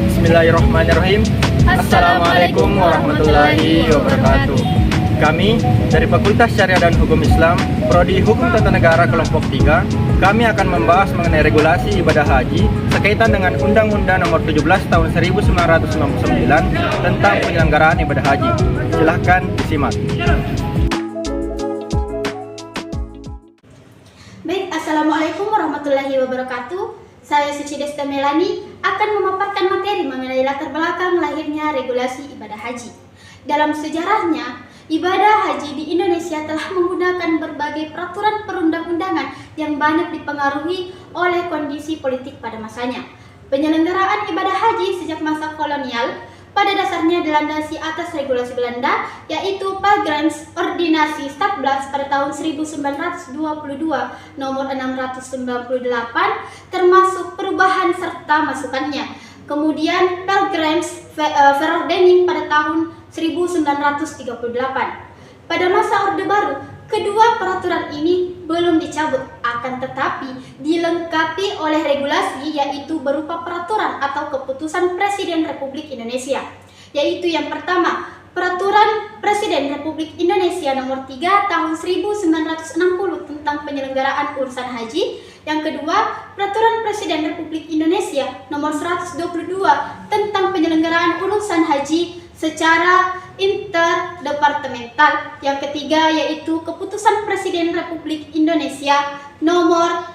Bismillahirrahmanirrahim. Assalamualaikum warahmatullahi wabarakatuh. Kami dari Fakultas Syariah dan Hukum Islam, Prodi Hukum Tata Negara kelompok 3, kami akan membahas mengenai regulasi ibadah haji sekaitan dengan Undang-Undang Nomor 17 Tahun 1999 tentang penyelenggaraan ibadah haji. Silahkan disimak. Baik, Assalamualaikum warahmatullahi wabarakatuh. Saya Suci Desta Melani akan memaparkan materi mengenai latar belakang lahirnya regulasi ibadah haji. Dalam sejarahnya, ibadah haji di Indonesia telah menggunakan berbagai peraturan perundang-undangan yang banyak dipengaruhi oleh kondisi politik pada masanya. Penyelenggaraan ibadah haji sejak masa kolonial pada dasarnya dilandasi atas regulasi Belanda, yaitu Pelgrim's Ordinantie Stadblad pada tahun 1922 nomor 698, termasuk perubahan serta masukannya. Kemudian Pelgrim's Verordening pada tahun 1938. Pada masa Orde Baru, kedua peraturan ini belum dicabut, akan tetapi dilengkapi oleh regulasi, yaitu berupa peraturan atau keputusan Presiden Republik Indonesia, yaitu yang pertama, Peraturan Presiden Republik Indonesia Nomor 3 Tahun 1960 tentang penyelenggaraan urusan haji. Yang kedua, Peraturan Presiden Republik Indonesia Nomor 122 tentang penyelenggaraan urusan haji secara interdepartemental. Yang ketiga yaitu Keputusan Presiden Republik Indonesia Nomor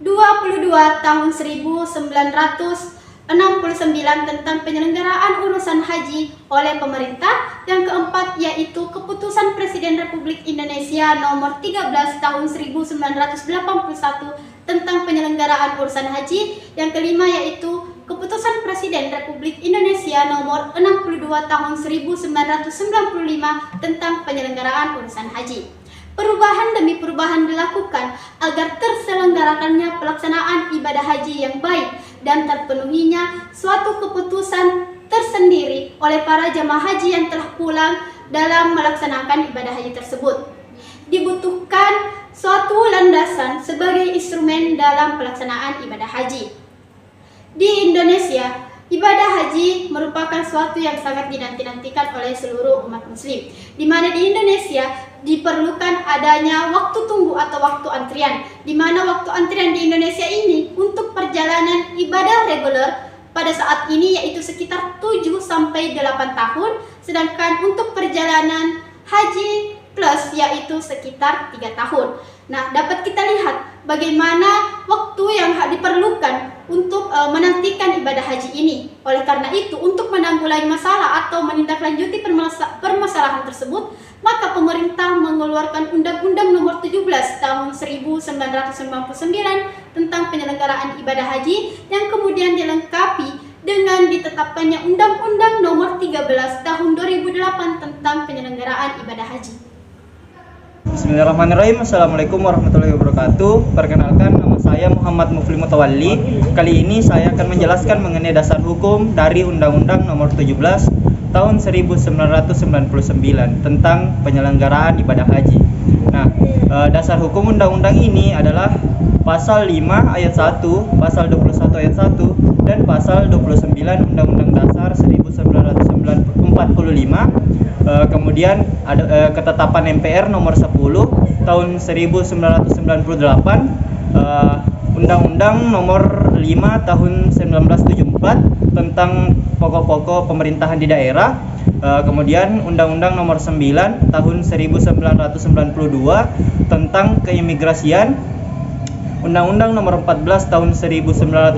22 Tahun 1969 tentang penyelenggaraan urusan haji oleh pemerintah. Yang keempat yaitu Keputusan Presiden Republik Indonesia Nomor 13 Tahun 1981 tentang penyelenggaraan urusan haji. Yang kelima yaitu Keputusan Presiden Republik Indonesia Nomor 62 Tahun 1995 tentang penyelenggaraan urusan haji. Perubahan demi perubahan dilakukan agar terselenggarakannya pelaksanaan ibadah haji yang baik dan terpenuhinya suatu keputusan tersendiri oleh para jamaah haji yang telah pulang dalam melaksanakan ibadah haji tersebut. Dibutuhkan suatu landasan sebagai instrumen dalam pelaksanaan ibadah haji. Di Indonesia, ibadah haji merupakan suatu yang sangat dinanti-nantikan oleh seluruh umat muslim, di mana di Indonesia diperlukan adanya waktu tunggu atau waktu antrian, di mana waktu antrian di Indonesia ini untuk perjalanan ibadah reguler pada saat ini yaitu sekitar 7-8 tahun, sedangkan untuk perjalanan haji plus yaitu sekitar 3 tahun. Nah, dapat kita lihat bagaimana waktu yang diperlukan untuk menantikan ibadah haji ini. Oleh karena itu, untuk menanggulangi masalah atau menindaklanjuti permasalahan tersebut, maka pemerintah mengeluarkan Undang-Undang Nomor 17 Tahun 1999 tentang penyelenggaraan ibadah haji yang kemudian dilengkapi dengan ditetapkannya Undang-Undang Nomor 13 Tahun 2008 tentang penyelenggaraan ibadah haji. Bismillahirrahmanirrahim. Assalamualaikum warahmatullahi wabarakatuh. Perkenalkan, nama saya Muhammad Mufli Mutawalli. Kali ini saya akan menjelaskan mengenai dasar hukum dari Undang-Undang Nomor 17 Tahun 1999 tentang penyelenggaraan ibadah haji. Nah, dasar hukum undang-undang ini adalah Pasal 5 ayat 1, Pasal 21 ayat 1, dan Pasal 29 Undang-Undang Dasar 1945. Kemudian ada ketetapan MPR nomor 10 tahun 1998, Undang-Undang nomor 5 tahun 1974 tentang pokok-pokok pemerintahan di daerah, kemudian Undang-Undang nomor 9 tahun 1992 tentang keimigrasian, Undang-Undang nomor 14 tahun 1992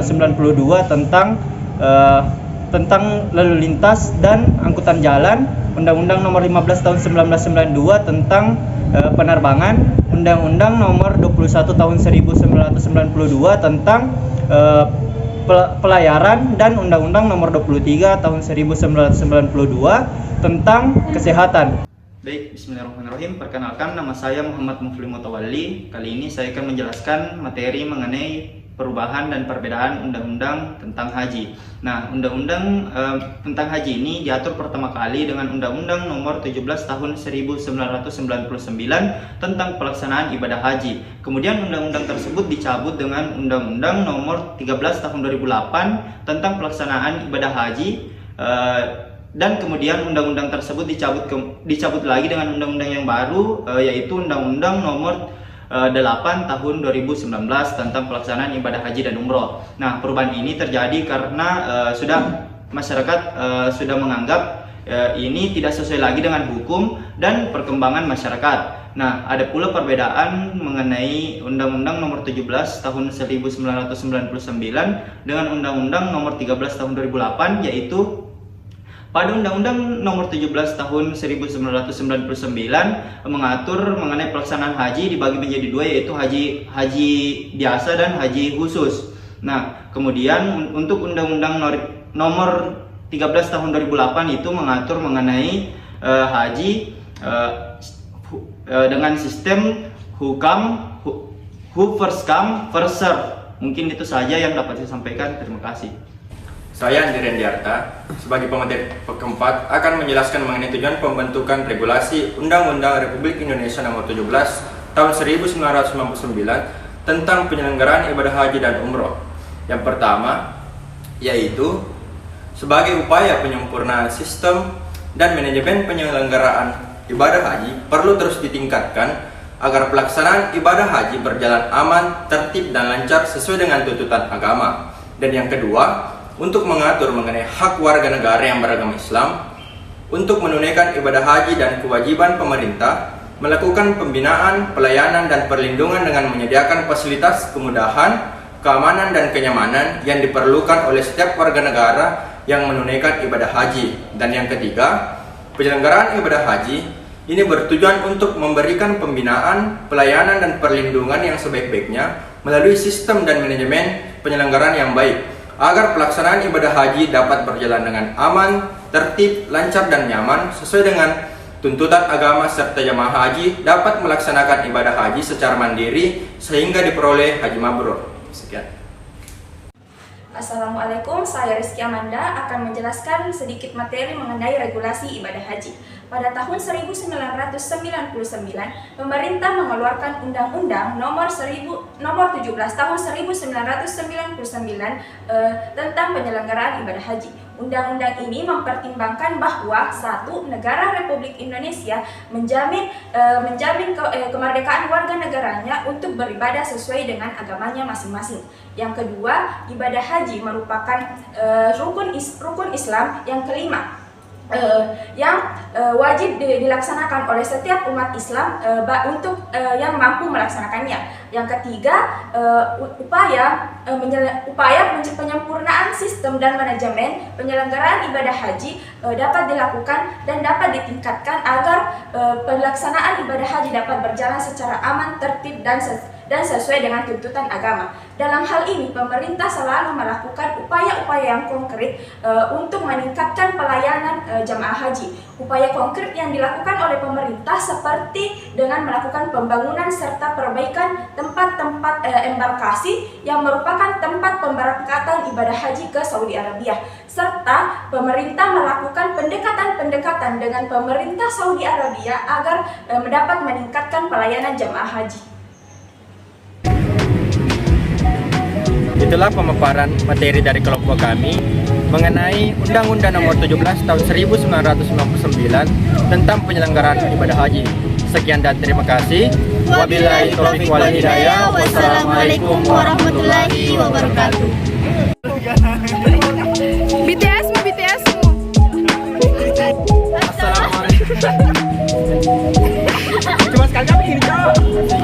tentang lalu lintas dan angkutan jalan, Undang-Undang nomor 15 tahun 1992 tentang penerbangan, Undang-Undang nomor 21 tahun 1992 tentang pelayaran, dan Undang-Undang nomor 23 tahun 1992 tentang kesehatan. Baik, bismillahirrahmanirrahim. Perkenalkan, nama saya Muhammad Mufli Mutawalli. Kali ini saya akan menjelaskan materi mengenai perubahan dan perbedaan undang-undang tentang haji. Nah, undang-undang tentang haji ini diatur pertama kali dengan Undang-Undang Nomor 17 Tahun 1999 tentang pelaksanaan ibadah haji. Kemudian undang-undang tersebut dicabut dengan Undang-Undang Nomor 13 Tahun 2008 tentang pelaksanaan ibadah haji, dan kemudian undang-undang tersebut dicabut lagi dengan undang-undang yang baru, yaitu Undang-Undang Nomor 8 tahun 2019 tentang pelaksanaan ibadah haji dan umroh. Nah, perubahan ini terjadi karena masyarakat sudah menganggap ini tidak sesuai lagi dengan hukum dan perkembangan masyarakat. Nah, ada pula perbedaan mengenai Undang-Undang Nomor 17 tahun 1999 dengan Undang-Undang Nomor 13 tahun 2008, yaitu pada Undang-Undang Nomor 17 Tahun 1999 mengatur mengenai pelaksanaan haji dibagi menjadi dua, yaitu haji biasa dan haji khusus. Nah, kemudian untuk Undang-Undang Nomor 13 Tahun 2008 itu mengatur mengenai haji dengan sistem who first come first serve. Mungkin itu saja yang dapat saya sampaikan. Terima kasih. Saya Andi Rendiarta, sebagai pemateri keempat akan menjelaskan mengenai tujuan pembentukan regulasi Undang-Undang Republik Indonesia Nomor 17 Tahun 1999 tentang penyelenggaraan ibadah haji dan umroh. Yang pertama, yaitu sebagai upaya penyempurnaan sistem dan manajemen penyelenggaraan ibadah haji perlu terus ditingkatkan agar pelaksanaan ibadah haji berjalan aman, tertib, dan lancar sesuai dengan tuntutan agama. Dan yang kedua, untuk mengatur mengenai hak warga negara yang beragama Islam untuk menunaikan ibadah haji dan kewajiban pemerintah melakukan pembinaan, pelayanan, dan perlindungan dengan menyediakan fasilitas, kemudahan, keamanan, dan kenyamanan yang diperlukan oleh setiap warga negara yang menunaikan ibadah haji. Dan yang ketiga, penyelenggaraan ibadah haji ini bertujuan untuk memberikan pembinaan, pelayanan, dan perlindungan yang sebaik-baiknya melalui sistem dan manajemen penyelenggaraan yang baik, agar pelaksanaan ibadah haji dapat berjalan dengan aman, tertib, lancar, dan nyaman sesuai dengan tuntutan agama, serta jamaah haji dapat melaksanakan ibadah haji secara mandiri sehingga diperoleh haji mabrur. Sekian. Assalamualaikum, saya Rizky Amanda akan menjelaskan sedikit materi mengenai regulasi ibadah haji. Pada tahun 1999, pemerintah mengeluarkan Undang-Undang Nomor 17 Tahun 1999 tentang penyelenggaraan ibadah haji. Undang-undang ini mempertimbangkan bahwa satu, negara Republik Indonesia menjamin kemerdekaan warga negaranya untuk beribadah sesuai dengan agamanya masing-masing. Yang kedua, ibadah haji merupakan rukun Islam yang kelima, yang wajib dilaksanakan oleh setiap umat Islam untuk yang mampu melaksanakannya. Yang ketiga, upaya penyempurnaan sistem dan manajemen penyelenggaraan ibadah haji dapat dilakukan dan dapat ditingkatkan agar pelaksanaan ibadah haji dapat berjalan secara aman, tertib, dan sesuai dengan tuntutan agama. Dalam hal ini, pemerintah selalu melakukan upaya-upaya yang konkret untuk meningkatkan pelayanan jamaah haji. Upaya konkret yang dilakukan oleh pemerintah seperti dengan melakukan pembangunan serta perbaikan tempat-tempat embarkasi yang merupakan tempat pemberangkatan ibadah haji ke Saudi Arabia, serta pemerintah melakukan pendekatan dengan pemerintah Saudi Arabia agar dapat meningkatkan pelayanan jamaah haji. Itulah pemaparan materi dari kelompok kami mengenai Undang-Undang Nomor 17 Tahun 1999 tentang penyelenggaraan ibadah haji. Sekian dan terima kasih. Wabillahi taufiq wal hidayah. Wassalamualaikum warahmatullahi wabarakatuh. BTS mu. Assalamualaikum. Cuma sekali kali ini, Cok.